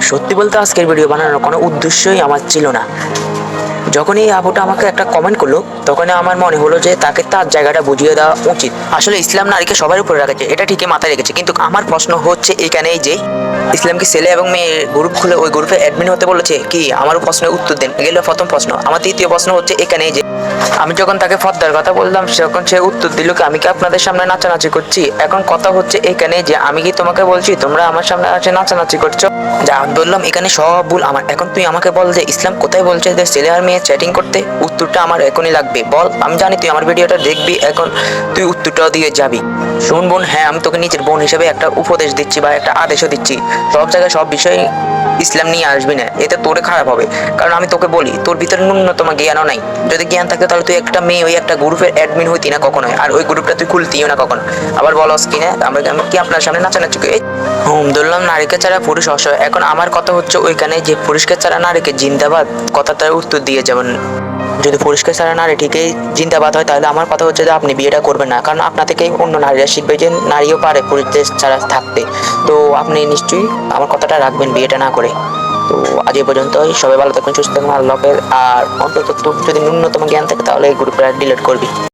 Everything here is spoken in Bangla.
সত্যি বলতে আজকের ভিডিও বানানোর কোনো উদ্দেশ্যই আমার ছিল না। যখন এই আপুটা আমাকে একটা কমেন্ট করলো, তখনই আমার মনে হলো যে তাকে তার জায়গাটা বুঝিয়ে দেওয়া উচিত। আসলে ইসলাম নারীকে সবার উপরে রাখেছে, এটা ঠিকই মাথায় রেখেছে, কিন্তু আমার প্রশ্ন হচ্ছে এখানেই যে ইসলাম কি ছেলে এবং মেয়ে গ্রুপ খুলে ওই গ্রুপে অ্যাডমিন হতে বলেছে কি? আমারও প্রশ্নের উত্তর দেন। গেল প্রথম প্রশ্ন। আমার দ্বিতীয় প্রশ্ন হচ্ছে এখানেই যে আমি যখন তাকে ফর্দার কথা বললাম, তখন সে উত্তর দিল কি আমি কি আপনাদের সামনে নাচানাচি করছি? এখন কথা হচ্ছে এখানে যে আমি কি তোমাকে বলছি তোমরা আমার সামনে এসে নাচানাচি করছো? যা আমি বললাম এখানে সব ভুল আমার। এখন তুই আমাকে বল যে ইসলাম কোথায় বলছে যে ছেলে আর মেয়ে চ্যাটিং করতে? উত্তরটা আমার এখনই লাগবে, বল। আমি জানি তুই আমার ভিডিওটা দেখবি, এখন তুই উত্তরটাও দিয়ে যাবি। শোন বোন, হ্যাঁ আমি তোকে নিজের বোন হিসেবে একটা উপদেশ দিচ্ছি বা একটা আদেশও দিচ্ছি, সব জায়গায় সব বিষয়ে ইসলাম নিয়ে আসবি না, এতে তোরে খারাপ হবে। কারণ আমি তোকে বলি তোর ভিতরে ন্যূনতম জ্ঞানও নাই। যদি জ্ঞান থাকতো তাহলে তুই একটা মেয়ে ওই একটা গ্রুপের অ্যাডমিন হইতি না কখনোই, আর ওই গ্রুপটা তুই খুলতিও না কখনো। আবার বলস কি না আমি কি আপনার সামনে নাচানাচি করি? ধরলাম নারীকে ছাড়া পুরুষ অসহায়। এখন আমার কথা হচ্ছে ওইখানে যে পুরুষকে ছাড়া নারীকে জিন্দাবাদ কথাটার উত্তর দিয়ে যেমন, যদি পুরুষকে ছাড়া নারী ঠিকই জিন্দাবাদ হয়, তাহলে আমার কথা হচ্ছে যে আপনি বিয়েটা করবেন না, কারণ আপনার থেকেই অন্য নারীরা শিখবে যে নারীও পারে পুরুষদের ছাড়া থাকতে। তো আপনি নিশ্চয়ই আমার কথাটা রাখবেন বিয়েটা না করে। তো আজ এই পর্যন্তই, সবাই ভালো থাকবেন, সুস্থ থাকবেন, আল্লাহ হাফেজ। আর অন্তত তোর যদি ন্যূনতম জ্ঞান থাকে তাহলে এই গ্রুপটা ডিলিট করবি।